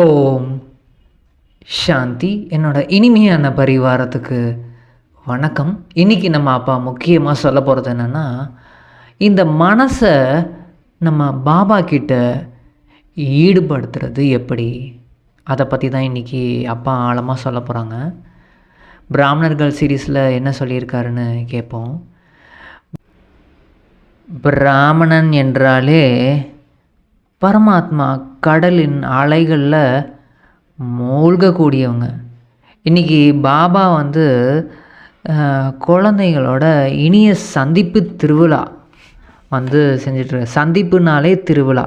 ஓம் சாந்தி. என்னோட இனிமையான பரிவாரத்துக்கு வணக்கம். இன்றைக்கி நம்ம அப்பா முக்கியமாக சொல்ல போகிறது என்னென்னா, இந்த மனசை நம்ம பாபா கிட்ட ஈடுபடுத்துறது எப்படி, அதை பற்றி தான் இன்றைக்கி அப்பா ஆழமாக சொல்ல போகிறாங்க. பிராமணர்கள் சீரீஸில் என்ன சொல்லியிருக்காருன்னு கேட்போம். பிராமணன் என்றாலே பரமாத்மா கடலின் அலைகளில் மூழ்கக்கூடியவங்க. இன்றைக்கி பாபா குழந்தைகளோட இனிய சந்திப்பு திருவிழா செஞ்சிட்ருக்க. சந்திப்புனாலே திருவிழா.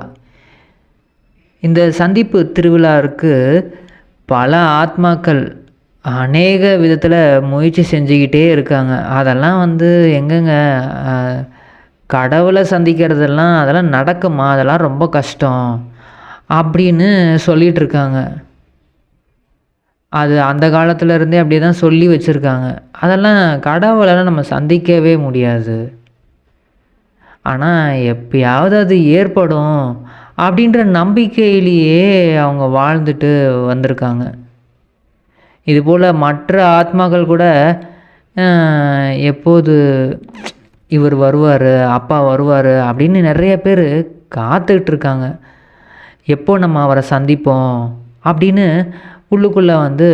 இந்த சந்திப்பு திருவிழாவுக்கு பல ஆத்மாக்கள் அநேக விதத்தில் முயற்சி செஞ்சுக்கிட்டே இருக்காங்க. அதெல்லாம் எங்கெங்க கடவுளை சந்திக்கிறதெல்லாம் அதெல்லாம் நடக்குமா, அதெல்லாம் ரொம்ப கஷ்டம் அப்படின்னு சொல்லிகிட்ருக்காங்க. அது அந்த காலத்துலேருந்தே அப்படியே தான் சொல்லி வச்சுருக்காங்க. அதெல்லாம் கடவுளெல்லாம் நம்ம சந்திக்கவே முடியாது, ஆனால் எப்பயாவது அது ஏற்படும் அப்படின்ற நம்பிக்கையிலேயே அவங்க வாழ்ந்துட்டு வந்திருக்காங்க. இதுபோல் மற்ற ஆத்மாக்கள் கூட எப்போது இவர் வருவார், அப்பா வருவார் அப்படின்னு நிறைய பேர் காத்துட்ருக்காங்க. எப்போ நம்ம அவரை சந்திப்போம் அப்படின்னு உள்ளுக்குள்ளே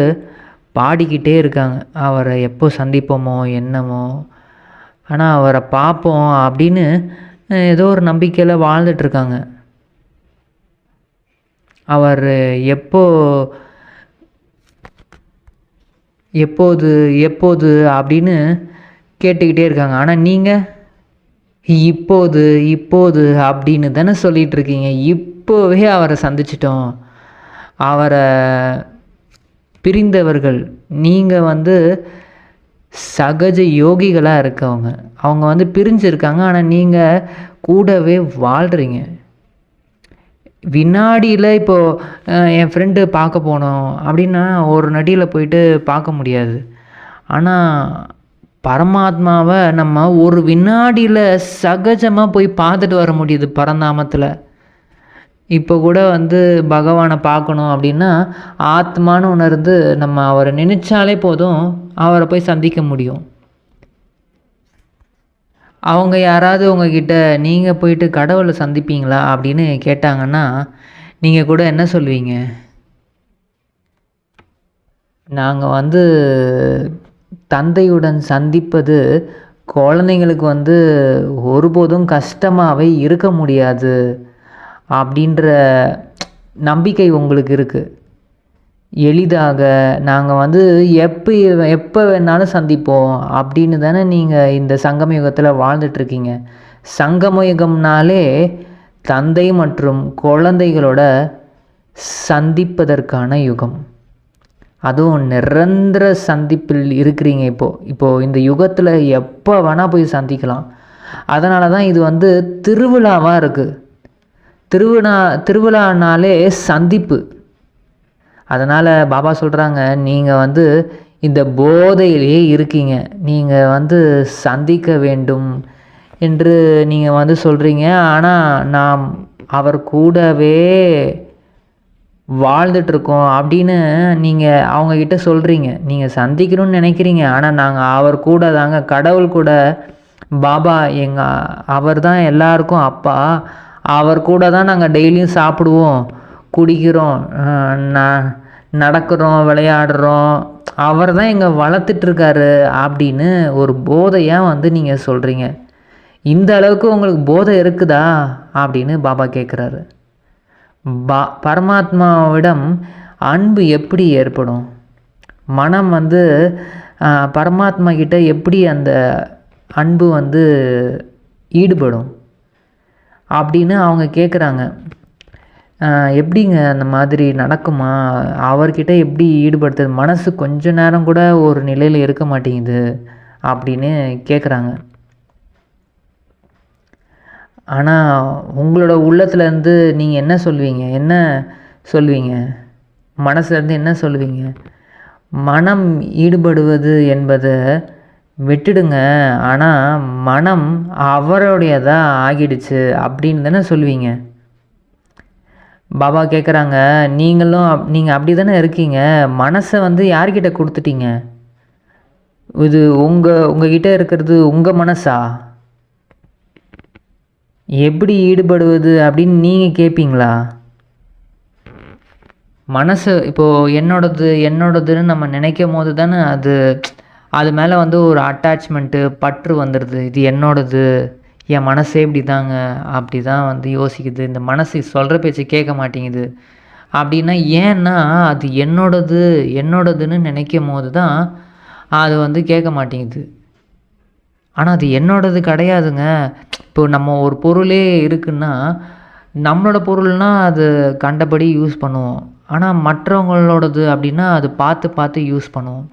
பாடிக்கிட்டே இருக்காங்க. அவரை எப்போ சந்திப்போமோ என்னமோ, ஆனால் அவரை பார்ப்போம் அப்படின்னு ஏதோ ஒரு நம்பிக்கையில் வாழ்ந்துட்டுருக்காங்க. அவர் எப்போது அப்படின்னு கேட்டுக்கிட்டே இருக்காங்க. ஆனால் நீங்கள் இப்போது அப்படின்னு தானே சொல்லிகிட்ருக்கீங்க. இப்போவே அவரை சந்திச்சிட்டோம். அவரை பிரிந்தவர்கள் நீங்கள் சகஜ யோகிகளாக இருக்கவங்க. அவங்க பிரிஞ்சிருக்காங்க, ஆனால் நீங்கள் கூடவே வாழ்கிறீங்க. வினாடியில் இப்போது என் ஃப்ரெண்டு பார்க்க போனோம் அப்படின்னா ஒரு நடியில் போயிட்டு பார்க்க முடியாது. ஆனால் பரமாத்மாவை நம்ம ஒரு வினாடியில் சகஜமாக போய் பார்த்துட்டு வர முடியுது பரந்தாமத்தில். இப்போ கூட பகவானை பார்க்கணும் அப்படின்னா ஆத்மான்னு உணர்ந்து நம்ம அவரை நினைச்சாலே போதும், அவரை போய் சந்திக்க முடியும். அவங்க யாராவது உங்ககிட்ட நீங்கள் போயிட்டு கடவுளை சந்திப்பீங்களா அப்படின்னு கேட்டாங்கன்னா நீங்கள் கூட என்ன சொல்வீங்க? நாங்கள் தந்தையுடன் சந்திப்பது குழந்தைங்களுக்கு ஒருபோதும் கஷ்டமாகவே இருக்க முடியாது அப்படின்ற நம்பிக்கை உங்களுக்கு இருக்குது. எளிதாக நாங்கள் எப்போ வேணாலும் சந்திப்போம் அப்படின்னு தானே நீங்கள் இந்த சங்கம யுகத்தில் வாழ்ந்துட்டுருக்கீங்க. சங்கம யுகம்னாலே தந்தை மற்றும் குழந்தைகளோட சந்திப்பதற்கான யுகம். அதுவும் நிரந்தர சந்திப்பில் இருக்கிறீங்க. இப்போது இந்த யுகத்தில் எப்போ வேணால் போய் சந்திக்கலாம். அதனால தான் இது திருவிழாவாக இருக்குது. திருவிழானாலே சந்திப்பு. அதனால் பாபா சொல்கிறாங்க, நீங்கள் இந்த போதையிலேயே இருக்கீங்க, நீங்கள் சந்திக்க வேண்டும் என்று நீங்கள் சொல்கிறீங்க. ஆனால் நாம் அவர் கூடவே வாழ்ந்துட்டுருக்கோம் அப்படின்னு நீங்கள் அவங்கக்கிட்ட சொல்கிறீங்க. நீங்கள் சந்திக்கணும்னு நினைக்கிறீங்க, ஆனால் நாங்கள் அவர் கூட தாங்க, கடவுள் கூட. பாபா அவர் தான் எல்லாருக்கும் அப்பா. அவர் கூட தான் நாங்கள் டெய்லியும் சாப்பிடுவோம், குடிக்கிறோம், நடக்கிறோம், விளையாடுறோம். அவர் தான் எங்கள் வளர்த்துட்ருக்காரு அப்படின்னு ஒரு போதையாக நீங்கள் சொல்கிறீங்க. இந்த அளவுக்கு உங்களுக்கு போதை இருக்குதா அப்படின்னு பாபா கேட்குறாரு. பரமாத்மாவிடம் அன்பு எப்படி ஏற்படும்? மனம் பரமாத்மா கிட்ட எப்படி அந்த அன்பு ஈடுபடும் அப்படின்னு அவங்க கேட்குறாங்க. எப்படிங்க அந்த மாதிரி நடக்குமா? அவர்கிட்ட எப்படி ஈடுபடுத்துறது? மனசு கொஞ்ச நேரம் கூட ஒரு நிலையில் இருக்க மாட்டேங்குது அப்படின்னு கேட்குறாங்க. ஆனால் உங்களோட உள்ளத்துலேருந்து நீங்கள் என்ன சொல்வீங்க? மனசுலேருந்து என்ன சொல்வீங்க? மனம் ஈடுபடுவது என்பதை விட்டுடுங்க, ஆனால் மனம் அவருடையதாக ஆகிடுச்சு அப்படின்னு தானே சொல்வீங்க. பாபா கேட்குறாங்க, நீங்கள் அப்படி தானே இருக்கீங்க, மனசை வந்து யார்கிட்ட கொடுத்துட்டீங்க? இது உங்ககிட்ட இருக்கிறது உங்கள் மனசா? எப்படி ஈடுபடுவது அப்படின்னு நீங்கள் கேட்பீங்களா? மனசு இப்போது என்னோடதுன்னு நம்ம நினைக்கும் போது தானே அது மேலே வந்து ஒரு அட்டாச்மெண்ட்டு பற்று வந்துடுது. இது என்னோடது, என் மனசே இப்படி தாங்க, அப்படி தான் வந்து யோசிக்குது, இந்த மனசு சொல்கிற பேச்சு கேட்க மாட்டேங்குது அப்படின்னா, ஏன்னா அது என்னோடதுன்னு நினைக்கும் போது தான் அது வந்து கேட்க மாட்டேங்குது. ஆனால் அது என்னோடது கிடையாதுங்க. இப்போ நம்ம ஒரு பொருளே இருக்குன்னா, நம்மளோட பொருள்னால் அது கண்டபடி யூஸ் பண்ணுவோம். ஆனால் மற்றவங்களோடது அப்படின்னா அது பார்த்து பார்த்து யூஸ் பண்ணுவோம்.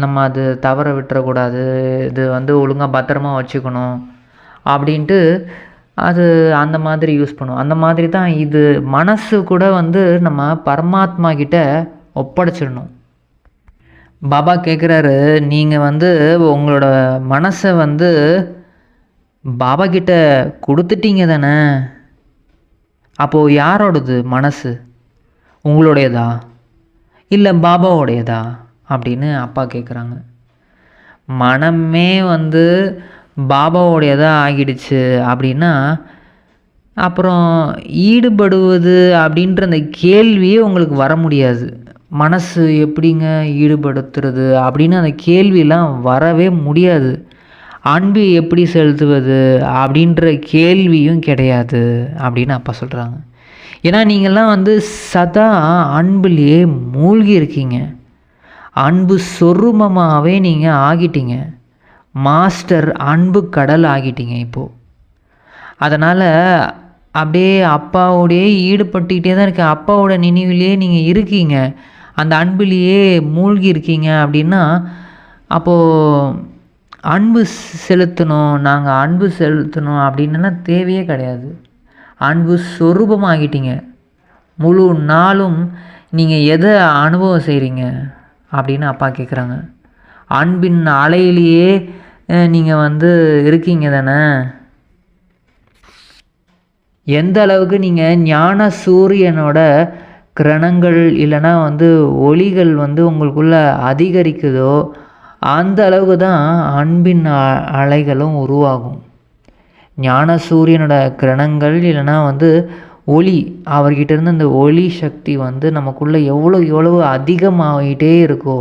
நம்ம அது தவற விட்டுறக்கூடாது, இது வந்து ஒழுங்காக பத்திரமா வச்சுக்கணும் அப்படின்ட்டு அது அந்த மாதிரி யூஸ் பண்ணுவோம். அந்த மாதிரி தான் இது மனசு கூட வந்து நம்ம பரமாத்மா கிட்ட ஒப்படைச்சிடணும். பாபா கேட்குறாரு, நீங்கள் வந்து உங்களோட மனசை வந்து பாபா கிட்ட கொடுத்துட்டீங்க தானே, அப்போது யாரோடது மனசு? உங்களுடையதா இல்லை பாபாவோடையதா அப்படின்னு அப்பா கேட்குறாங்க. மனமே வந்து பாபாவோடையதாக ஆகிடுச்சு அப்படின்னா, அப்புறம் ஈடுபடுவது அப்படின்ற அந்த கேள்வியே உங்களுக்கு வர முடியாது. மனசு எப்படிங்க ஈடுபடுத்துறது அப்படின்னு அந்த கேள்வியெலாம் வரவே முடியாது. அன்பு எப்படி செலுத்துவது அப்படின்ற கேள்வியும் கிடையாது அப்படின்னு அப்பா சொல்கிறாங்க. ஏன்னா நீங்கள்லாம் வந்து சதா அன்புலேயே மூழ்கி இருக்கீங்க. அன்பு சொரூபமாகவே நீங்கள் ஆகிட்டீங்க. மாஸ்டர் அன்பு கடல் ஆகிட்டீங்க இப்போது. அதனால் அப்படியே அப்பாவோடையே ஈடுபட்டுக்கிட்டே தான் இருக்கேன். அப்பாவோட நினைவிலேயே நீங்கள் இருக்கீங்க, அந்த அன்புலேயே மூழ்கி இருக்கீங்க அப்படின்னா, அப்போது அன்பு நாங்கள் அன்பு செலுத்தணும் அப்படின்னுலாம் தேவையே கிடையாது. அன்பு சொரூபமாகிட்டீங்க. முழு நாளும் நீங்கள் எதை அனுபவம் செய்கிறீங்க அப்படின்னு அப்பா கேட்குறாங்க. அன்பின் அலையிலேயே நீங்கள் வந்து இருக்கீங்க தானே. எந்த அளவுக்கு நீங்கள் ஞான சூரியனோட கிரணங்கள் இல்லைன்னா வந்து ஒளிகள் வந்து உங்களுக்குள்ளே அதிகரிக்குதோ, அந்த அளவுக்கு தான் அன்பின் அலைகளும் உருவாகும். ஞான சூரியனோட கிரணங்கள் இல்லைன்னா வந்து ஒளி, அவர்கிட்டேருந்து அந்த ஒளி சக்தி வந்து நமக்குள்ளே எவ்வளவு அதிகமாகிட்டே இருக்கோ,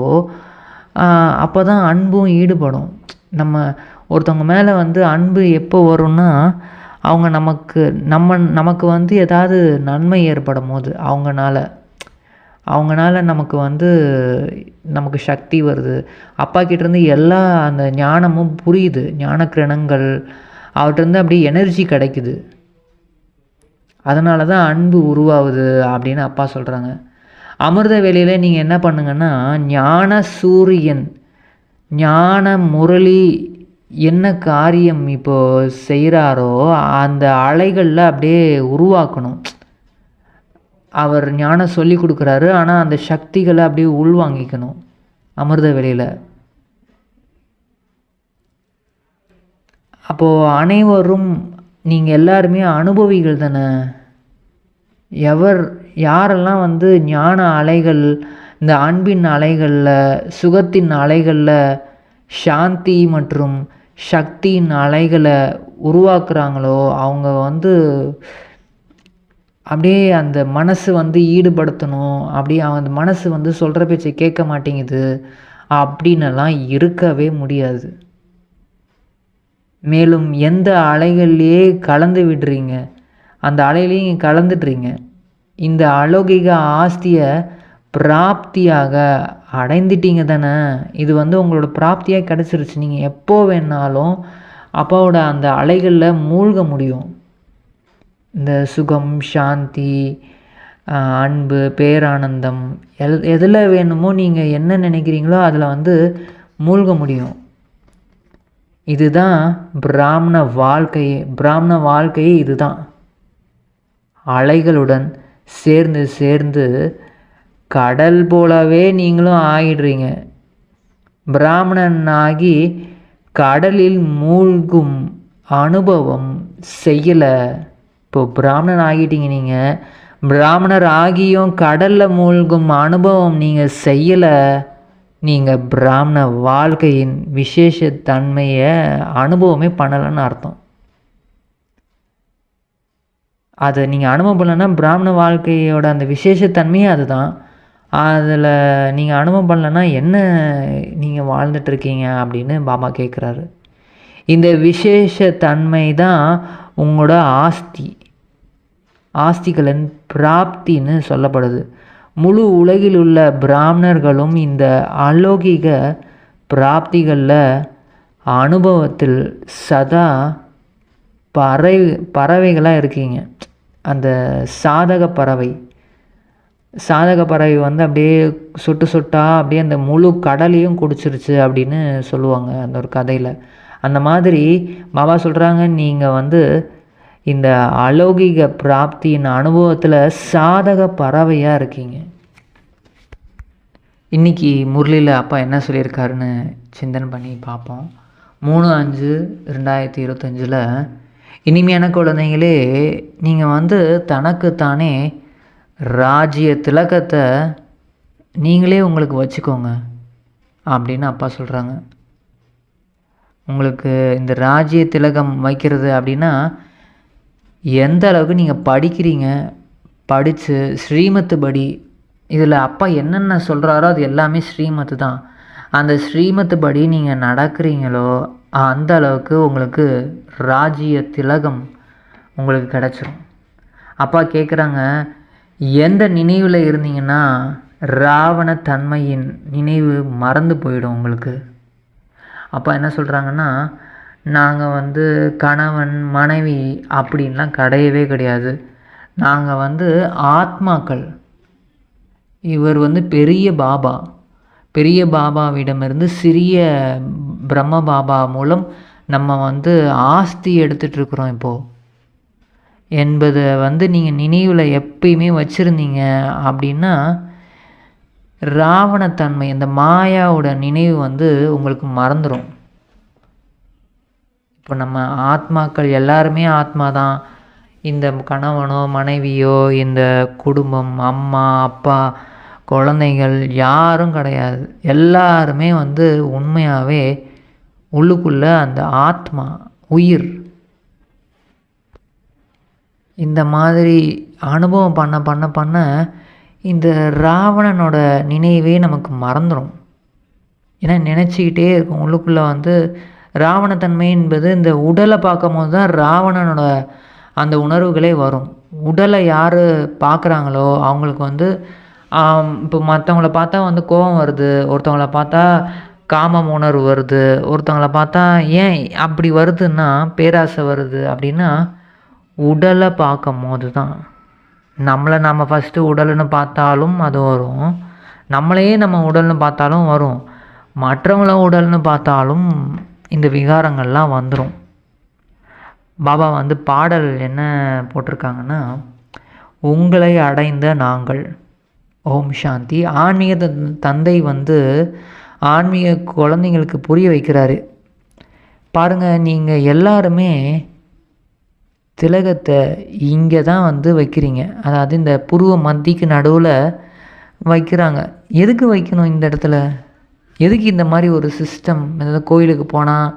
அப்போ தான் அன்பும் ஈடுபடும். நம்ம ஒருத்தவங்க மேலே வந்து அன்பு எப்போ வரும்னா, அவங்க நமக்கு வந்து ஏதாவது நன்மை ஏற்படும் போது, அவங்கனால நமக்கு வந்து நமக்கு சக்தி வருது. அப்பா கிட்டேருந்து எல்லா அந்த ஞானமும் புரியுது. ஞான கிரணங்கள் அவர்கிட்டருந்து அப்படியே எனர்ஜி கிடைக்குது. அதனால தான் அன்பு உருவாகுது அப்படின்னு அப்பா சொல்கிறாங்க. அமிர்த வேளையில் நீங்கள் என்ன பண்ணுங்கன்னா, ஞான சூரியன் ஞான முரளி என்ன காரியம் இப்போது செய்கிறாரோ அந்த அலைகளில் அப்படியே உருவாக்கணும். அவர் ஞானம் சொல்லி கொடுக்குறாரு, ஆனால் அந்த சக்திகளை அப்படியே உள்வாங்கிக்கணும் அமிர்த வேளையில். அப்போது அனைவரும் நீங்கள் எல்லாருமே அனுபவிகள் தானே. யாரெல்லாம் வந்து ஞான அலைகள், இந்த அன்பின் அலைகளில், சுகத்தின் அலைகளில், சாந்தி மற்றும் சக்தியின் அலைகளை உருவாக்குறாங்களோ, அவங்க வந்து அப்படியே அந்த மனசு வந்து ஈடுபடுத்தணும், அப்படியே அந்த மனசு வந்து சொல்கிற பேச்சை கேட்க மாட்டேங்குது அப்படின்னெல்லாம் இருக்கவே முடியாது. மேலும் எந்த அலைகள்லேயே கலந்து விடுறீங்க, அந்த அலையிலையும் கலந்துடுறீங்க. இந்த அலௌகிக ஆஸ்தியை பிராப்தியாக அடைந்துட்டீங்க தானே. இது வந்து உங்களோட பிராப்தியாக கிடச்சிருச்சு. நீங்கள் எப்போ வேணாலும் அப்பாவோட அந்த அலைகளில் மூழ்க முடியும். இந்த சுகம், சாந்தி, அன்பு, பேரானந்தம் எதில் வேணுமோ நீங்கள் என்ன நினைக்கிறீங்களோ அதில் வந்து மூழ்க முடியும். இதுதான் பிராமண வாழ்க்கையே இதுதான். அலைகளுடன் சேர்ந்து கடல் போலவே நீங்களும் ஆகிடுறீங்க. பிராமணன் ஆகி கடலில் மூழ்கும் அனுபவம் செய்யலை. இப்போ பிராமணன் ஆகிட்டீங்க. நீங்கள் பிராமணர் ஆகியும் கடலில் மூழ்கும் அனுபவம் நீங்கள் செய்யலை. நீங்கள் பிராமண வாழ்க்கையின் விசேஷ தன்மையை அனுபவமே பண்ணலைன்னு அர்த்தம். அதை நீங்கள் அனுபவம் பண்ணலன்னா பிராமண வாழ்க்கையோட அந்த விசேஷத்தன்மையே அதுதான். அதில் நீங்கள் அனுபவம் பண்ணலன்னா என்ன நீங்கள் வாழ்ந்துட்டுருக்கீங்க அப்படின்னு பாபா கேட்குறாரு. இந்த விசேஷ தன்மை தான் உங்களோட ஆஸ்திகளின் பிராப்தின்னு சொல்லப்படுது. முழு உலகில் உள்ள பிராமணர்களும் இந்த அலௌகிக பிராப்திகளில் அனுபவத்தில் சதா பறவைகளாக இருக்கீங்க. அந்த சாதக பறவை வந்து அப்படியே சொட்டு சொட்டாக அப்படியே அந்த முழு கடலையும் குடிச்சிருச்சு அப்படின்னு சொல்லுவாங்க அந்த ஒரு கதையில். அந்த மாதிரி பாபா சொல்கிறாங்க, நீங்கள் வந்து இந்த அலௌகிக பிராப்தியின் அனுபவத்தில் சாதக பறவையாக இருக்கீங்க. இன்றைக்கி முரளியில் அப்பா என்ன சொல்லியிருக்காருன்னு சிந்தனை பண்ணி பார்ப்போம். 3/5/2025 இனிமையான குழந்தைங்களே, நீங்கள் வந்து தனக்குத்தானே ராஜ்ய திலகத்தை நீங்களே உங்களுக்கு வச்சுக்கோங்க அப்படின்னு அப்பா சொல்கிறாங்க. உங்களுக்கு இந்த ராஜ்ய திலகம் வைக்கிறது அப்படின்னா எந்த அளவுக்கு நீங்கள் படிக்கிறீங்க, படித்து ஸ்ரீமத்து படி, இதில் அப்பா என்னென்ன சொல்கிறாரோ அது எல்லாமே ஸ்ரீமத்து தான். அந்த ஸ்ரீமத்து படி நீங்கள் நடக்கிறீங்களோ அந்த அளவுக்கு உங்களுக்கு ராஜ்ய திலகம் உங்களுக்கு கிடச்சிரும். அப்பா கேட்குறாங்க, எந்த நினைவில் இருந்தீங்கன்னா ராவண தன்மையின் நினைவு மறந்து போயிடும் உங்களுக்கு. அப்பா என்ன சொல்கிறாங்கன்னா, நாங்கள் வந்து கணவன் மனைவி அப்படின்லாம் கிடையவே கிடையாது. நாங்கள் வந்து ஆத்மாக்கள். இவர் வந்து பெரிய பாபாவிடமிருந்து சிறிய பிரம்ம பாபா மூலம் நம்ம வந்து ஆஸ்தி எடுத்துகிட்ருக்குறோம் இப்போது என்பதை வந்து நீங்கள் நினைவில் எப்பயுமே வச்சுருந்தீங்க அப்படின்னா ராவணத்தன்மை, இந்த மாயாவோட நினைவு வந்து உங்களுக்கு மறந்துடும். இப்போ நம்ம ஆத்மாக்கள் எல்லாருமே ஆத்மா தான். இந்த கணவனோ மனைவியோ இந்த குடும்பம் அம்மா அப்பா குழந்தைகள் யாரும் கிடையாது. எல்லாருமே வந்து உண்மையாகவே உள்ளுக்குள்ளே அந்த ஆத்மா உயிர். இந்த மாதிரி அனுபவம் பண்ண இந்த ராவணனோட நினைவே நமக்கு மறந்துடும். ஏன்னா நினச்சிக்கிட்டே இருக்கும் உள்ளுக்குள்ளே வந்து ராவணத்தன்மை என்பது இந்த உடலை பார்க்கும் போது தான் ராவணனோட அந்த உணர்வுகளே வரும். உடலை யார் பார்க்குறாங்களோ அவங்களுக்கு வந்து இப்போ மற்றவங்கள பார்த்தா வந்து கோபம் வருது, ஒருத்தவங்கள பார்த்தா காமம் உணர்வு வருது, ஒருத்தவங்கள பார்த்தா ஏன் அப்படி வருதுன்னா பேராசை வருது அப்படின்னா உடலை பார்க்கும் போது தான். நம்ம ஃபஸ்ட்டு உடல்னு பார்த்தாலும் அது வரும், நம்மளையே நம்ம உடல்னு பார்த்தாலும் வரும், மற்றவங்கள உடல்னு பார்த்தாலும் இந்த விகாரங்கள்லாம் வந்துடும். பாபா வந்து பாடல் என்ன போட்டிருக்காங்கன்னா, உங்களை அடைந்த நாங்கள். ஓம் சாந்தி. ஆன்மீக தந்தை வந்து ஆன்மீக குழந்தைங்களுக்கு புரிய வைக்கிறாரு. பாருங்கள், நீங்கள் எல்லாருமே திலகத்தை இங்கே தான் வந்து வைக்கிறீங்க. அதாவது இந்த புருவ மத்திக்கு நடுவில் வைக்கிறாங்க. எதுக்கு வைக்கணும் இந்த இடத்துல? எதுக்கு இந்த மாதிரி ஒரு சிஸ்டம்? அதாவது கோயிலுக்கு போனால்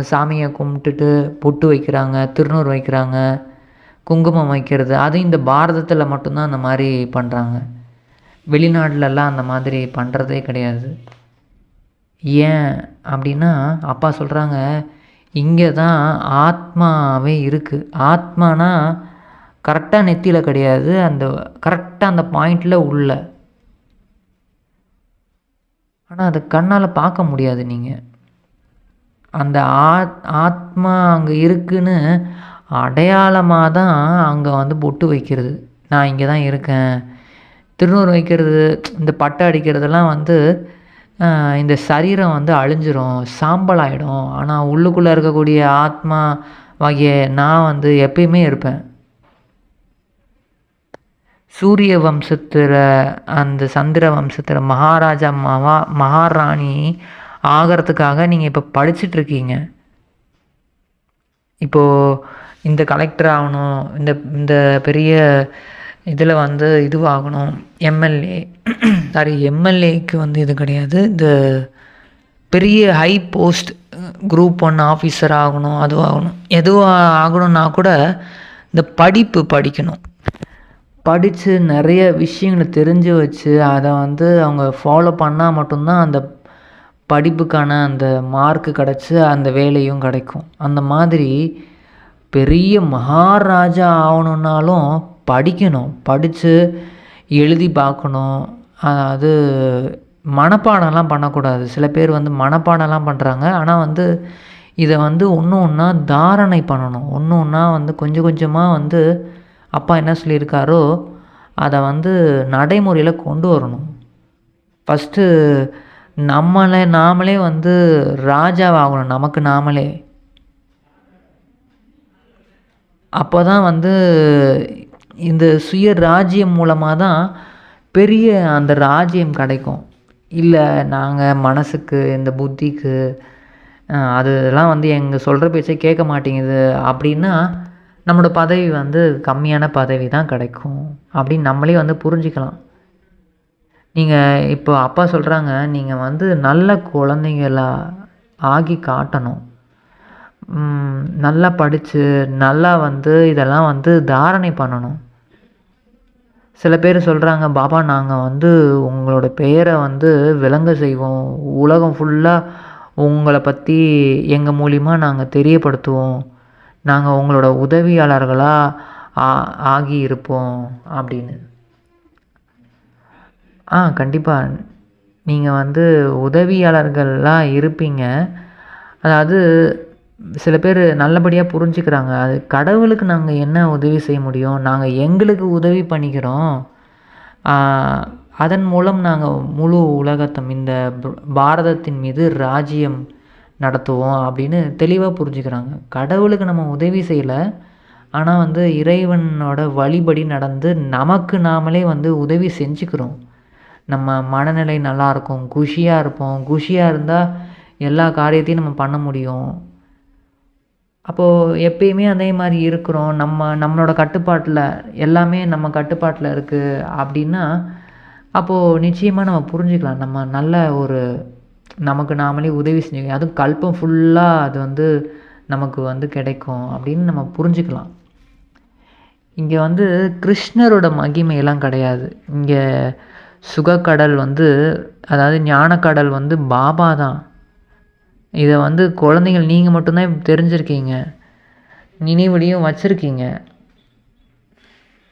சாமியை கும்பிட்டுட்டு பொட்டு வைக்கிறாங்க, திருநூறு வைக்கிறாங்க, குங்குமம் வைக்கிறது. அதுவும் இந்த பாரதத்தில் மட்டும்தான் அந்த மாதிரி பண்ணுறாங்க. வெளிநாட்டிலலாம் அந்த மாதிரி பண்ணுறதே கிடையாது. ஏன் அப்படின்னா அப்பா சொல்கிறாங்க, இங்கே தான் ஆத்மாவே இருக்குது. ஆத்மானா கரெக்டாக நெத்தியில் கிடையாது, அந்த கரெக்டாக அந்த பாயிண்டில் உள்ள. ஆனால் அதை கண்ணால் பார்க்க முடியாது. நீங்கள் அந்த ஆத்மா அங்கே இருக்குன்னு அடையாளமாக தான் அங்கே வந்து பொட்டு வைக்கிறது. நான் இங்கே தான் இருக்கேன். திருநூறு வைக்கிறது, இந்த பட்டை அடிக்கிறதெல்லாம் வந்து இந்த சரீரம் வந்து அழிஞ்சிரும், சாம்பல் ஆகிடும். ஆனால் உள்ளுக்குள்ளே இருக்கக்கூடிய ஆத்மா வகைய நான் வந்து எப்பயுமே இருப்பேன். சூரிய வம்சத்தில் அந்த சந்திர வம்சத்தில் மகாராஜா மகாராணி ஆகிறதுக்காக நீங்கள் இப்போ படிச்சிட்ருக்கீங்க. இப்போது இந்த கலெக்டர் ஆகணும், இந்த பெரிய இதில் வந்து இதுவாகணும், எம்எல்ஏ சாரி எம்எல்ஏக்கு வந்து இது கிடையாது, இந்த பெரிய ஹை போஸ்ட் குரூப் 1 ஆஃபீஸர் ஆகணும், அதுவாகணும், எதுவாக ஆகணும்னா கூட இந்த படிப்பு படிக்கணும். படித்து நிறைய விஷயங்களை தெரிஞ்சு வச்சு அதை வந்து அவங்க ஃபாலோ பண்ணால் மட்டும்தான் அந்த படிப்புக்கான அந்த மார்க்கு கிடச்சி அந்த வேலையும் கிடைக்கும். அந்த மாதிரி பெரிய மகாராஜா ஆகணுன்னாலும் படிக்கணும், படித்து எழுதி பார்க்கணும். அது மனப்பாடம்லாம் பண்ணக்கூடாது. சில பேர் வந்து மனப்பாடம்லாம் பண்ணுறாங்க. ஆனால் வந்து இதை வந்து ஒன்று ஒன்றா தாரணை பண்ணணும். ஒன்று ஒன்றா வந்து கொஞ்சம் கொஞ்சமாக வந்து அப்பா என்ன சொல்லியிருக்காரோ அதை வந்து நடைமுறையில் கொண்டு வரணும். ஃபஸ்ட்டு நாமளே வந்து ராஜாவாகணும், நமக்கு நாமளே. அப்போ தான் வந்து இந்த சுய ராஜ்யம் மூலமாக தான் பெரிய அந்த ராஜ்யம் கிடைக்கும். இல்லை நாங்கள் மனசுக்கு இந்த புத்திக்கு அதெல்லாம் வந்து எங்கள் சொல்கிற பேச்சை கேட்க மாட்டேங்குது அப்படின்னா நம்மளோட பதவி வந்து கம்மியான பதவி தான் கிடைக்கும் அப்படின்னு நம்மளே வந்து புரிஞ்சுக்கலாம். நீங்கள் இப்போ அப்பா சொல்கிறாங்க, நீங்கள் வந்து நல்ல குழந்தைங்களா ஆகி காட்டணும், நல்லா படித்து நல்லா வந்து இதெல்லாம் வந்து தாரணை பண்ணணும். சில பேர் சொல்கிறாங்க, பாபா நாங்கள் வந்து உங்களோட பெயரை வந்து விளங்க செய்வோம், உலகம் ஃபுல்லாக உங்களை பற்றி எங்கள் மூலிமா நாங்கள் தெரியப்படுத்துவோம், நாங்கள் உங்களோட உதவியாளர்களாக ஆகி இருப்போம் அப்படின்னு. கண்டிப்பாக நீங்கள் வந்து உதவியாளர்களாக இருப்பீங்க. அதாவது சில பேர் நல்லபடியாக புரிஞ்சுக்கிறாங்க, அது கடவுளுக்கு நாங்கள் என்ன உதவி செய்ய முடியும், நாங்கள் எங்களுக்கு உதவி பண்ணிக்கிறோம், அதன் மூலம் நாங்கள் முழு உலகத்தை இந்த பாரதத்தின் மீது ராஜ்யம் நடத்துவோம் அப்படின்னு தெளிவாக புரிஞ்சுக்கிறாங்க. கடவுளுக்கு நம்ம உதவி செய்யலை, ஆனால் வந்து இறைவனோட வழிபடி நடந்து நமக்கு நாமளே வந்து உதவி செஞ்சுக்கிறோம். நம்ம மனநிலை நல்லாயிருக்கும், குஷியாக இருப்போம். குஷியாக இருந்தால் எல்லா காரியத்தையும் நம்ம பண்ண முடியும். அப்போது எப்பயுமே அதே மாதிரி இருக்கிறோம், நம்மளோட கட்டுப்பாட்டில் எல்லாமே நம்ம கட்டுப்பாட்டில் இருக்குது அப்படின்னா அப்போது நிச்சயமாக நம்ம புரிஞ்சுக்கலாம், நம்ம நல்ல ஒரு நமக்கு நாமளே உதவி செஞ்சுக்கலாம், அதுவும் கல்பம் ஃபுல்லாக அது வந்து நமக்கு வந்து கிடைக்கும் அப்படின்னு நம்ம புரிஞ்சுக்கலாம். இங்கே வந்து கிருஷ்ணரோட மகிமையெல்லாம் கிடையாது. இங்கே சுகக்கடல் வந்து அதாவது ஞானக்கடல் வந்து பாபா தான். இதை வந்து குழந்தைகள் நீங்கள் மட்டும்தான் தெரிஞ்சிருக்கீங்க, நினைவுலையும் வச்சுருக்கீங்க.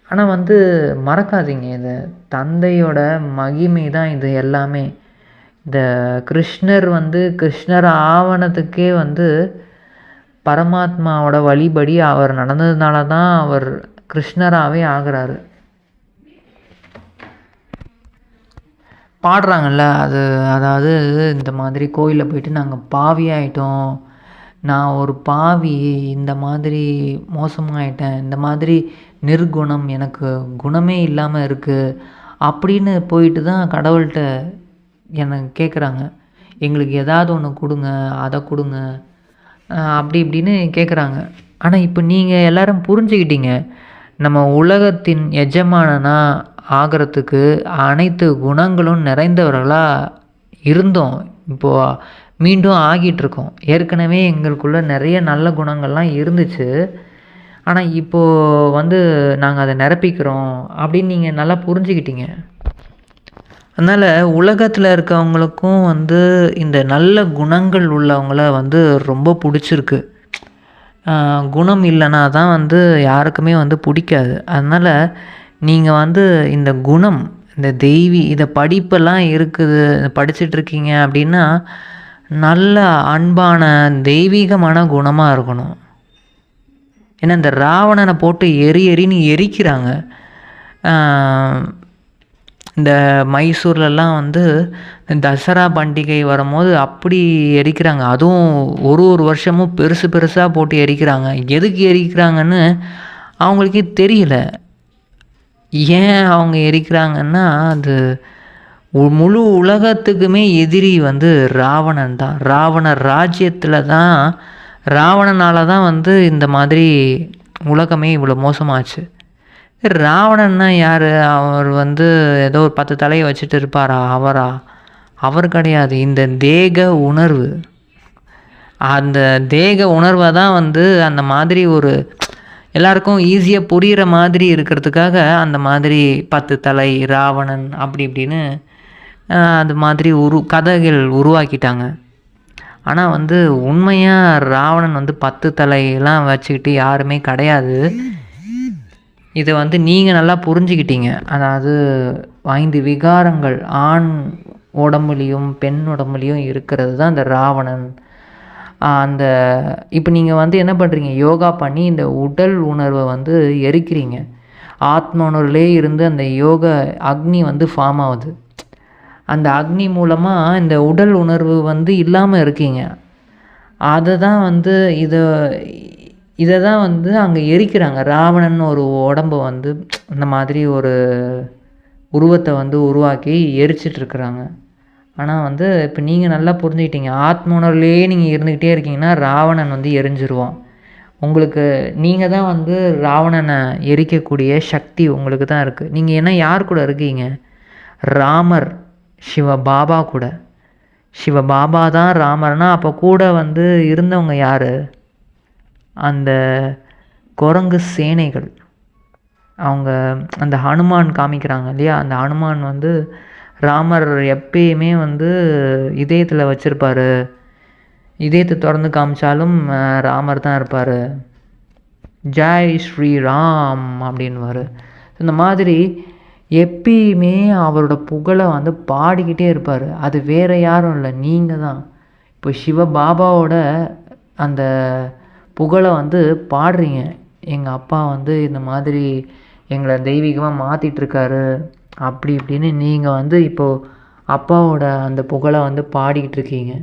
ஆனால் வந்து மறக்காதீங்க, இது தந்தையோட மகிமை தான் இது எல்லாமே. இந்த கிருஷ்ணர் வந்து கிருஷ்ணர் ஆவணத்துக்கே வந்து பரமாத்மாவோட வழிபடி அவர் நடந்ததுனால தான் அவர் கிருஷ்ணராகவே ஆகிறாரு. பாடுறாங்கல்ல, அதாவது இந்த மாதிரி கோயிலில் போயிட்டு நாங்கள் பாவியாயிட்டோம், நான் ஒரு பாவி, இந்த மாதிரி மோசமாயிட்டேன், இந்த மாதிரி நிர்குணம், எனக்கு குணமே இல்லாமல் இருக்குது அப்படின்னு போயிட்டு தான் கடவுள்கிட்ட எனக்கு கேட்குறாங்க, எங்களுக்கு ஏதாவது ஒன்று கொடுங்க, அதை கொடுங்க அப்படி இப்படின்னு கேட்குறாங்க. ஆனால் இப்போ நீங்கள் எல்லோரும் புரிஞ்சுக்கிட்டீங்க, நம்ம உலகத்தின் எஜமானனாக ஆகிறதுக்கு அனைத்து குணங்களும் நிறைந்தவர்களாக இருந்தோம், இப்போது மீண்டும் ஆகிட்டுருக்கோம். ஏற்கனவே எங்களுக்குள்ளே நிறைய நல்ல குணங்கள்லாம் இருந்துச்சு, ஆனால் இப்போது வந்து நாங்கள் அதை நிரப்பிக்கிறோம் அப்படின்னு நீங்கள் நல்லா புரிஞ்சுக்கிட்டீங்க. அதனால் உலகத்தில் இருக்கவங்களுக்கும் வந்து இந்த நல்ல குணங்கள் உள்ளவங்கள வந்து ரொம்ப பிடிச்சிருக்கு. குணம் இல்லைனா தான் வந்து யாருக்குமே வந்து பிடிக்காது. அதனால் நீங்கள் வந்து இந்த குணம், இந்த இதை படிப்பெல்லாம் இருக்குது, படிச்சிட்ருக்கீங்க அப்படின்னா நல்ல அன்பான தெய்வீகமான குணமாக இருக்கணும். ஏன்னா இந்த ராவணனை போட்டு எரின்னு எரிக்கிறாங்க. இந்த மைசூர்லலாம் வந்து தசரா பண்டிகை வரும்போது அப்படி எரிக்கிறாங்க. அதுவும் ஒரு வருஷமும் பெருசாக போட்டு எரிக்கிறாங்க. எதுக்கு எரிக்கிறாங்கன்னு அவங்களுக்கே தெரியல. ஏன் அவங்க எரிக்கிறாங்கன்னா அது முழு உலகத்துக்குமே எதிரி வந்து ராவணன் தான். ராவண ராஜ்யத்தில் தான், ராவணனால் தான் வந்து இந்த மாதிரி உலகமே இவ்வளோ மோசமாச்சு. ராவணன்னா யார்? அவர் வந்து ஏதோ ஒரு 10 தலையை வச்சுட்டு இருப்பாரா? அவரா? அவர் கிடையாது. இந்த தேக உணர்வு, அந்த தேக உணர்வை தான் வந்து அந்த மாதிரி ஒரு எல்லாருக்கும் ஈஸியாக புரிகிற மாதிரி இருக்கிறதுக்காக அந்த மாதிரி 10 தலை ராவணன் அப்படி இப்படின்னு அது மாதிரி கதைகள் உருவாக்கிட்டாங்க. ஆனால் வந்து உண்மையாக ராவணன் வந்து 10 தலையெல்லாம் வச்சுக்கிட்டு யாருமே கிடையாது. இதை வந்து நீங்கள் நல்லா புரிஞ்சுக்கிட்டீங்க. அதாவது 5 விகாரங்கள் ஆண் உடம்புலையும் பெண் உடம்புலையும் இருக்கிறது தான் இந்த ராவணன். அந்த இப்போ நீங்கள் வந்து என்ன பண்ணுறீங்க, யோகா பண்ணி இந்த உடல் உணர்வை வந்து எரிக்கிறீங்க. ஆத்ம உணர்வுலே இருந்து அந்த யோக அக்னி வந்து ஃபார்ம் ஆகுது. அந்த அக்னி மூலமாக இந்த உடல் உணர்வு வந்து இல்லாமல் இருக்கீங்க. அதை தான் வந்து இதை தான் வந்து அங்கே எரிக்கிறாங்க. ராவணன் ஒரு உடம்பை வந்து இந்த மாதிரி ஒரு உருவத்தை வந்து உருவாக்கி எரிச்சிட்ருக்குறாங்க. ஆனால் வந்து இப்போ நீங்கள் நல்லா புரிஞ்சுக்கிட்டீங்க. ஆத்ம உணர்வுலேயே நீங்கள் இருந்துக்கிட்டே இருக்கீங்கன்னா ராவணன் வந்து எரிஞ்சிருவான். உங்களுக்கு நீங்கள் தான் வந்து ராவணனை எரிக்கக்கூடிய சக்தி உங்களுக்கு தான் இருக்குது. நீங்கள் என்ன யார் கூட இருக்கீங்க? ராமர் சிவபாபா கூட. சிவபாபா தான் ராமர்னா அப்போ கூட வந்து இருந்தவங்க யார்? அந்த குரங்கு சேனைகள். அவங்க அந்த ஹனுமான் காமிக்கிறாங்க இல்லையா, அந்த ஹனுமான் வந்து ராமர் எப்பயுமே வந்து இதயத்தில் வச்சுருப்பார். இதயத்தை திறந்து காமிச்சாலும் ராமர் தான் இருப்பார். ஜெய் ஸ்ரீராம் அப்படின்வார். இந்த மாதிரி எப்பயுமே அவரோட புகழை வந்து பாடிக்கிட்டே இருப்பார். அது வேறு யாரும் இல்லை, நீங்கள் தான். இப்போ சிவபாபாவோட அந்த புகழை வந்து பாடுறீங்க. எங்கள் அப்பா வந்து இந்த மாதிரி எங்களை தெய்வீகமாக மாற்றிட்டுருக்காரு அப்படி இப்படின்னு நீங்கள் வந்து இப்போது அப்பாவோட அந்த புகழை வந்து பாடிக்கிட்டு இருக்கீங்க.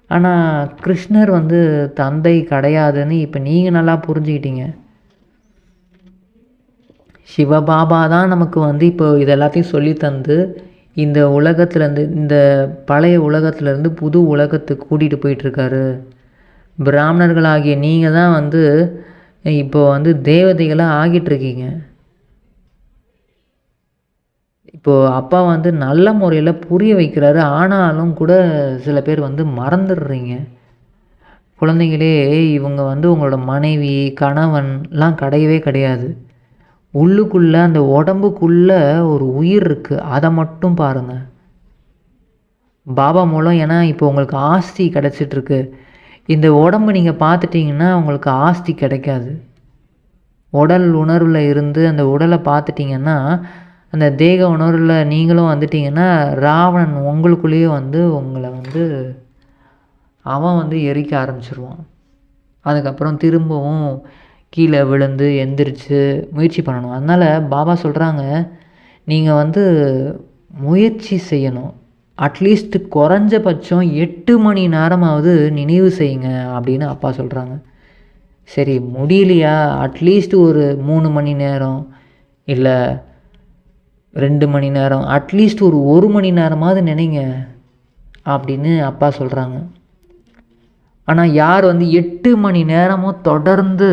ஆனால் கிருஷ்ணர் வந்து தந்தை கிடையாதுன்னு இப்போ நீங்கள் நல்லா புரிஞ்சுக்கிட்டீங்க. சிவபாபா தான் நமக்கு வந்து இப்போ இது எல்லாத்தையும் சொல்லி தந்து இந்த உலகத்துலேருந்து, இந்த பழைய உலகத்துலேருந்து புது உலகத்துக்கு கூட்டிகிட்டு போயிட்டுருக்காரு. பிராமணர்களாகிய நீங்கள் தான் வந்து இப்போ வந்து தேவதைகளாக ஆகிட்டுருக்கீங்க. இப்போது அப்பா வந்து நல்ல முறையில் புரிய வைக்கிறாரு. ஆனாலும் கூட சில பேர் வந்து மறந்துடுறீங்க. குழந்தைங்களே, இவங்க வந்து உங்களோட மனைவி கணவன்லாம் கிடையவே கிடையாது. உள்ளுக்குள்ளே அந்த உடம்புக்குள்ளே ஒரு உயிர் இருக்குது. அதை மட்டும் பாருங்கள். பாபா மூலம் ஏன்னா இப்போ உங்களுக்கு ஆஸ்தி கிடச்சிட்ருக்கு. இந்த உடம்பு நீங்கள் பார்த்துட்டிங்கன்னா உங்களுக்கு ஆஸ்தி கிடைக்காது. உடல் உணர்வில் இருந்து அந்த உடலை பார்த்துட்டிங்கன்னா, அந்த தேக உணர்வில் நீங்களும் வந்துட்டிங்கன்னா ராவணன் உங்களுக்குள்ளேயே வந்து உங்களை வந்து அவன் வந்து எரிக்க ஆரம்பிச்சிருவான். அதுக்கப்புறம் திரும்பவும் கீழே விழுந்து எந்திரிச்சு முயற்சி பண்ணணும். அதனால் பாபா சொல்கிறாங்க, நீங்கள் வந்து முயற்சி செய்யணும். அட்லீஸ்ட் குறைஞ்சபட்சம் 8 மணி நேரமாவது நினைவு செய்யுங்க அப்படின்னு அப்பா சொல்கிறாங்க. சரி முடியலையா, அட்லீஸ்ட் ஒரு 3 மணி நேரம் இல்லை 2 மணி நேரம், அட்லீஸ்ட் ஒரு 1 மணி நேரமாவது நினைங்க அப்படின்னு அப்பா சொல்கிறாங்க. ஆனால் யார் வந்து 8 மணி நேரமும் தொடர்ந்து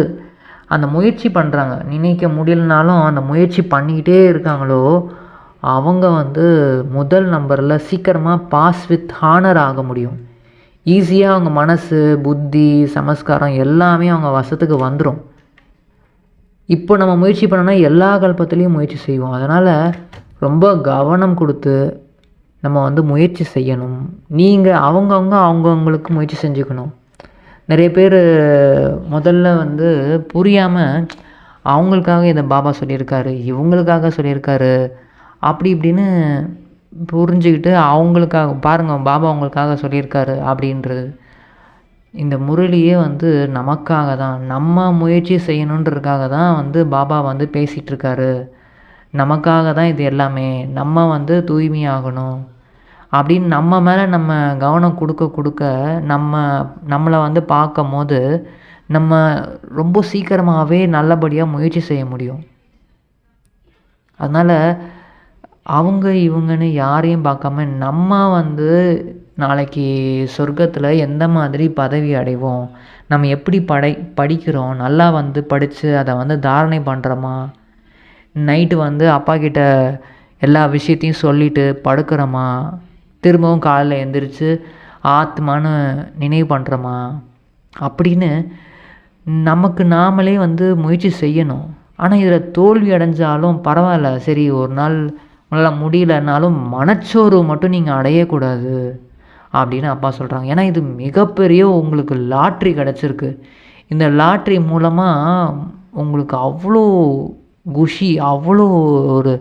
அந்த முயற்சி பண்ணுறாங்க, நினைக்க முடியலனாலும் அந்த முயற்சி பண்ணிக்கிட்டே இருக்காங்களோ, அவங்க வந்து முதல் நம்பரில் சீக்கிரமாக பாஸ் வித் ஹானர் ஆக முடியும். ஈஸியாக அவங்க மனசு புத்தி சமஸ்காரம் எல்லாமே அவங்க வசத்துக்கு வந்துடும். இப்போ நம்ம முயற்சி பண்ணோன்னா எல்லா கல்பத்துலேயும் முயற்சி செய்வோம். அதனால் ரொம்ப கவனம் கொடுத்து நம்ம வந்து முயற்சி செய்யணும். நீங்கள் அவங்கவுங்களுக்கு முயற்சி செஞ்சுக்கணும். நிறைய பேர் முதல்ல வந்து புரியாமல் அவங்களுக்காக இதை பாபா சொல்லியிருக்காரு, இவங்களுக்காக சொல்லியிருக்காரு அப்படி இப்படின்னு புரிஞ்சுக்கிட்டு அவங்களுக்காக பாருங்கள், பாபா அவங்களுக்காக சொல்லியிருக்காரு அப்படின்றது. இந்த முரளியே வந்து நமக்காக தான், நம்ம முயற்சி செய்யணுன்றதுக்காக தான் வந்து பாபா வந்து பேசிகிட்ருக்காரு. நமக்காக தான் இது எல்லாமே. நம்ம வந்து தூய்மையாகணும் அப்படின்னு நம்ம மேலே நம்ம கவனம் கொடுக்க நம்மளை வந்து பார்க்கும் போது நம்ம ரொம்ப சீக்கிரமாகவே நல்லபடியாக முயற்சி செய்ய முடியும். அதனால் அவங்க இவங்கன்னு யாரையும் பார்க்காம நம்ம வந்து நாளைக்கு சொர்க்கத்தில் எந்த மாதிரி பதவி அடைவோம், நம்ம எப்படி படிக்கிறோம், நல்லா வந்து படித்து அதை வந்து தாரணை பண்ணுறோமா, நைட்டு வந்து அப்பா கிட்ட எல்லா விஷயத்தையும் சொல்லிவிட்டு படுக்கிறோமா, திரும்பவும் காலையில் எழுந்திரிச்சு ஆத்மான்னு நினைவு பண்ணுறோமா அப்படின்னு நமக்கு நாமளே வந்து முயற்சி செய்யணும். ஆனால் இதில் தோல்வி அடைஞ்சாலும் பரவாயில்ல, சரி ஒரு நாள் உங்களால் முடியலன்னாலும் மனச்சோர்வு மட்டும் நீங்கள் அடையக்கூடாது அப்படின்னு அப்பா சொல்கிறாங்க. ஏன்னா இது மிகப்பெரிய உங்களுக்கு லாட்ரி கிடச்சிருக்கு. இந்த லாட்ரி மூலமாக உங்களுக்கு அவ்வளோ குஷி, அவ்வளோ ஒரு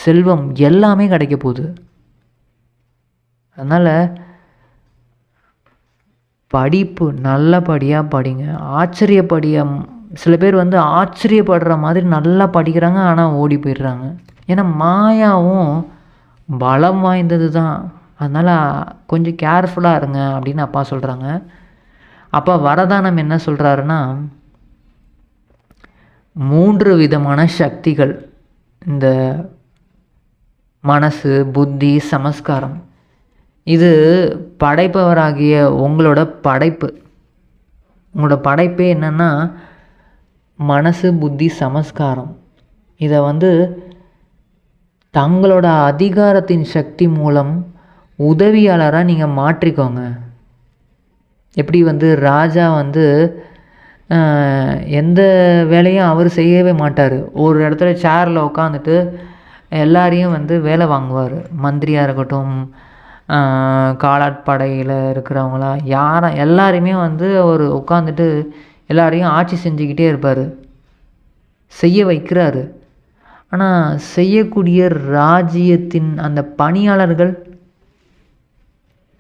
செல்வம் எல்லாமே கிடைக்க போகுது. அதனால் படிப்பு நல்லபடியாக படிங்க. சில பேர் வந்து ஆச்சரியப்படுற மாதிரி நல்லா படிக்கிறாங்க, ஆனால் ஓடி போயிடுறாங்க. ஏன்னா மாயாவும் பலம் வாய்ந்தது தான். அதனால் கொஞ்சம் கேர்ஃபுல்லாக இருங்க அப்படின்னு அப்பா சொல்கிறாங்க. அப்பா வரதானம் என்ன சொல்கிறாருன்னா, 3 விதமான சக்திகள், இந்த மனசு, புத்தி, சமஸ்காரம். இது படைப்பவராகிய உங்களோட படைப்பு. உங்களோட படைப்பே என்னென்னா மனசு, புத்தி, சமஸ்காரம். இதை வந்து தங்களோட அதிகாரத்தின் சக்தி மூலம் உதவியாளராக நீங்கள் மாற்றிக்கோங்க. எப்படி வந்து ராஜா வந்து எந்த வேலையும் அவர் செய்யவே மாட்டார். ஒரு இடத்துல சேரில் உட்காந்துட்டு எல்லாரையும் வந்து வேலை வாங்குவார். மந்திரியாக இருக்கட்டும், காலாட்படையில் இருக்கிறவங்களாம் எல்லாரையுமே வந்து அவர் உட்காந்துட்டு எல்லாரையும் ஆட்சி செஞ்சுக்கிட்டே இருப்பார், செய்ய வைக்கிறாரு. ஆனால் செய்யக்கூடிய ராஜ்யத்தின் அந்த பணியாளர்கள்,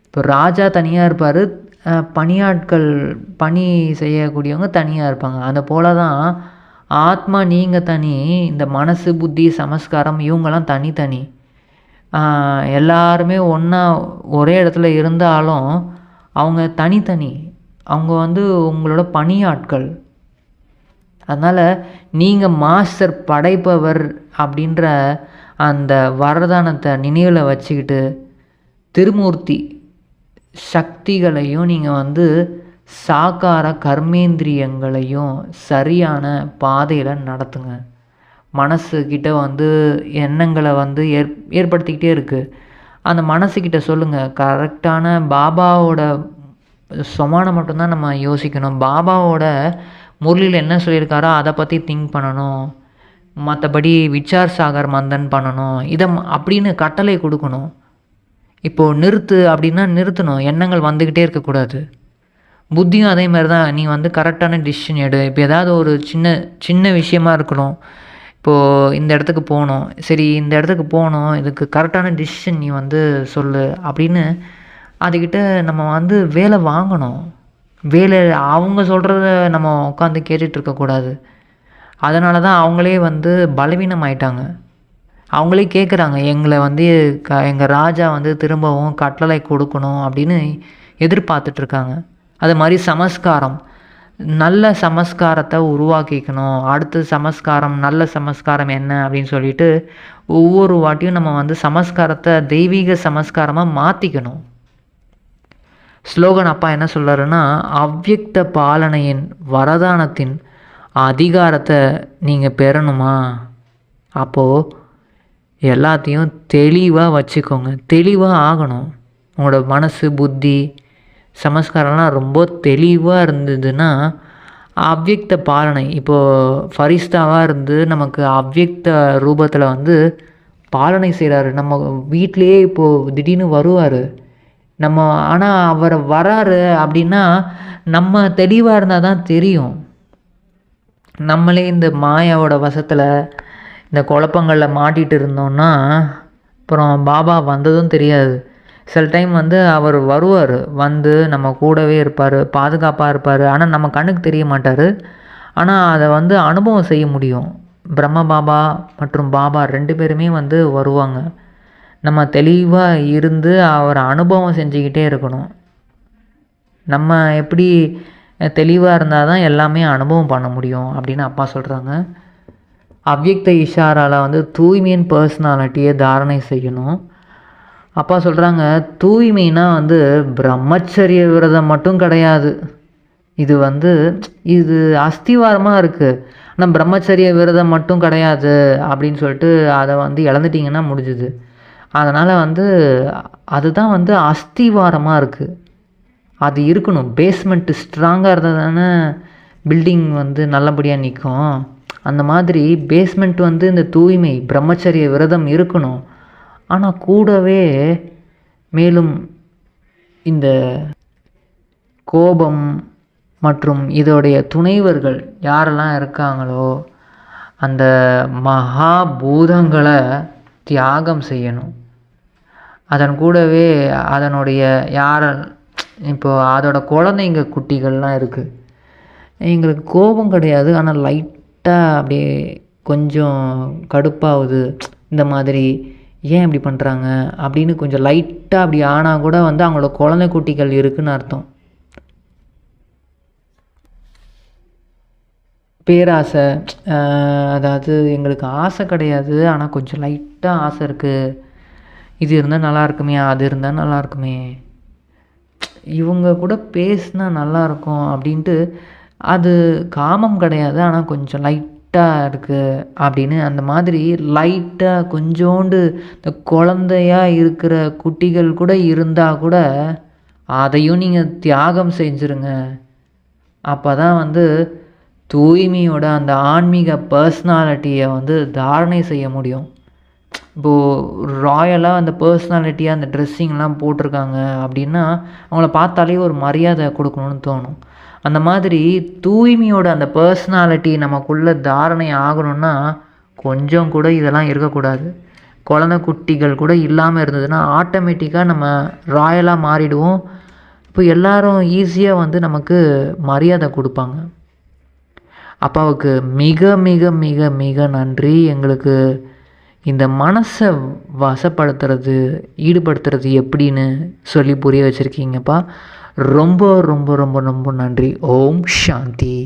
இப்போ ராஜா தனியாக இருப்பார், பணியாட்கள் பணி செய்யக்கூடியவங்க தனியாக இருப்பாங்க. அந்த போல தான் ஆத்மா நீங்கள் தனி, இந்த மனசு, புத்தி, சமஸ்காரம் இவங்கெல்லாம் தனித்தனி. எல்லாருமே ஒன்றா ஒரே இடத்துல இருந்தாலும் அவங்க தனித்தனி. அவங்க வந்து உங்களோட பணியாட்கள். அதனால் நீங்கள் மாஸ்டர் படைப்பவர் அப்படின்ற அந்த வரதானத்தை நினைவில் வச்சுக்கிட்டு திருமூர்த்தி சக்திகளையும் நீங்கள் வந்து சாக்கார கர்மேந்திரியங்களையும் சரியான பாதையில் நடத்துங்க. மனசுக்கிட்ட வந்து எண்ணங்களை வந்து ஏற்படுத்திக்கிட்டே இருக்குது. அந்த மனசுக்கிட்ட சொல்லுங்கள், கரெக்டான பாபாவோட சமானம் மட்டும்தான் நம்ம யோசிக்கணும். பாபாவோட முரளியில் என்ன சொல்லியிருக்காரோ அதை பற்றி திங்க் பண்ணணும். மற்றபடி விச்சார் சாகர் மந்தன் பண்ணணும் இதை அப்படின்னு கட்டளை கொடுக்கணும். இப்போது நிறுத்து அப்படின்னா நிறுத்தணும். எண்ணங்கள் வந்துக்கிட்டே இருக்கக்கூடாது. புத்தியும் அதே மாதிரி தான். நீ வந்து கரெக்டான டிசிஷன் எடு. இப்போ ஏதாவது ஒரு சின்ன விஷயமா இருக்கணும். இப்போது இந்த இடத்துக்கு போகணும், சரி இந்த இடத்துக்கு போகணும், இதுக்கு கரெக்டான டிசிஷன் நீ வந்து சொல்லு அப்படின்னு அதுக்கிட்ட நம்ம வந்து வேலை வாங்கணும். வேலை அவங்க சொல்கிறத நம்ம உட்காந்து கேட்டுட்ருக்கக்கூடாது. அதனால தான் அவங்களே வந்து பலவீனம் ஆயிட்டாங்க. அவங்களே கேட்குறாங்க, எங்களை வந்து எங்கள் ராஜா வந்து திரும்பவும் கட்டளை கொடுக்கணும் அப்படின்னு எதிர்பார்த்துட்ருக்காங்க. அது மாதிரி சமஸ்காரம், நல்ல சமஸ்காரத்தை உருவாக்கிக்கணும். அடுத்த சமஸ்காரம், நல்ல சமஸ்காரம் என்ன அப்படின்னு சொல்லிட்டு ஒவ்வொரு வாட்டியும் நம்ம வந்து சமஸ்காரத்தை தெய்வீக சமஸ்காரமாக மாற்றிக்கணும். ஸ்லோகன் அப்பா என்ன சொல்கிறாருன்னா, அவ்யக்த பாலனையின் வரதானத்தின் அதிகாரத்தை நீங்கள் பெறணுமா, அப்போது எல்லாத்தையும் தெளிவாக வச்சுக்கோங்க. தெளிவாக ஆகணும். உங்களோட மனசு, புத்தி, சமஸ்காரம்லாம் ரொம்ப தெளிவாக இருந்ததுன்னா அவ்யக்த பாலனை, இப்போது ஃபரிஸ்தாவாக இருந்து நமக்கு அவ்யக்த ரூபத்தில் வந்து பாலனை செய்கிறாரு. நம்ம வீட்டிலையே இப்போது திடீர்னு வருவார் நம்ம. ஆனால் அவர் வராரு அப்படின்னா நம்ம தெளிவாக இருந்தால் தான் தெரியும். நம்மளே இந்த மாயாவோட வசத்தில் இந்த குழப்பங்களில் மாட்டிகிட்டு இருந்தோன்னா அப்புறம் பாபா வந்ததும் தெரியாது. சில டைம் வந்து அவர் வருவார், வந்து நம்ம கூடவே இருப்பார், பாதுகாப்பாக இருப்பார். ஆனால் நம்ம கண்ணுக்கு தெரிய மாட்டார். ஆனால் அதை வந்து அனுபவம் செய்ய முடியும். பிரம்ம பாபா மற்றும் பாபா 2 பேருமே வந்து வருவாங்க. நம்ம தெளிவாக இருந்து அவரை அனுபவம் செஞ்சுக்கிட்டே இருக்கணும். நம்ம எப்படி தெளிவாக இருந்தால் தான் எல்லாமே அனுபவம் பண்ண முடியும் அப்படின்னு அப்பா சொல்கிறாங்க. அவ்யக்த இஷாரால் வந்து தூய்மையின் பர்சனாலிட்டியை தாரணை செய்யணும். அப்பா சொல்கிறாங்க, தூய்மைனா வந்து பிரம்மச்சரிய விரதம் மட்டும் கிடையாது. இது வந்து இது அஸ்திவாரமாக இருக்குது. ஆனால் பிரம்மச்சரிய விரதம் மட்டும் கிடையாது அப்படின்னு சொல்லிட்டு அதை வந்து இழந்துட்டிங்கன்னா முடிஞ்சுது. அதனால் வந்து அதுதான் வந்து அஸ்திவாரமாக இருக்குது. அது இருக்கணும். பேஸ்மெண்ட்டு ஸ்ட்ராங்காக இருந்தால் தானே பில்டிங் வந்து நல்லபடியாக நிற்கும். அந்த மாதிரி பேஸ்மெண்ட் வந்து இந்த தூய்மை பிரம்மச்சரிய விரதம் இருக்கணும். ஆனால் கூடவே மேலும் இந்த கோபம் மற்றும் இதோடைய துணைவர்கள் யாரெல்லாம் இருக்காங்களோ அந்த மகாபூதங்களை தியாகம் செய்யணும். அதன் கூடவே அதனுடைய இப்போது அதோட குழந்தைங்க குட்டிகள்லாம் இருக்குது. எங்களுக்கு கோபம் கிடையாது, ஆனால் லைட்டாக அப்படியே கொஞ்சம் கடுப்பாகுது. இந்த மாதிரி ஏன் இப்படி பண்ணுறாங்க அப்படின்னு கொஞ்சம் லைட்டாக அப்படி ஆனால் கூட வந்து அவங்களோட குழந்தை குட்டிகள் இருக்குதுன்னு அர்த்தம். பேராசை, அதாவது எங்களுக்கு ஆசை கிடையாது, ஆனால் கொஞ்சம் லைட்டாக ஆசை இருக்குது. இது இருந்தால் நல்லா இருக்குமே, அது இருந்தால் நல்லா இருக்குமே, இவங்க கூட பேசினா நல்லாயிருக்கும் அப்படின்ட்டு. அது காமம் கிடையாது, ஆனால் கொஞ்சம் லைட்டாக இருக்குது அப்படின்னு. அந்த மாதிரி லைட்டாக கொஞ்சோண்டு இந்த குழந்தையாக இருக்கிற குட்டிகள் கூட இருந்தால் கூட அதையும் நீங்கள் தியாகம் செஞ்சுருங்க. அப்போ தான் வந்து தூய்மையோட அந்த ஆன்மீக பர்சனாலிட்டியை வந்து தாரணை செய்ய முடியும். இப்போது ராயலாக அந்த பர்சனாலிட்டியாக அந்த ட்ரெஸ்ஸிங்லாம் போட்டிருக்காங்க அப்படின்னா அவங்கள பார்த்தாலே ஒரு மரியாதை கொடுக்கணும்னு தோணும். அந்த மாதிரி தூய்மையோட அந்த பர்சனாலிட்டி நமக்குள்ளே தாரணை ஆகணும்னா கொஞ்சம் கூட இதெல்லாம் இருக்கக்கூடாது. குழந்தை குட்டிகள் கூட இல்லாமல் இருந்ததுன்னா ஆட்டோமேட்டிக்காக நம்ம ராயலாக மாறிடுவோம். இப்போ எல்லோரும் ஈஸியாக வந்து நமக்கு மரியாதை கொடுப்பாங்க. அப்பாவுக்கு மிக மிக மிக மிக நன்றி. எங்களுக்கு இந்த மனசை வசப்படுத்துறது, ஈடுபடுத்துறது எப்படின்னு சொல்லி புரிய வச்சுருக்கீங்கப்பா. ரொம்ப ரொம்ப ரொம்ப ரொம்ப நன்றி. ஓம் சாந்தி.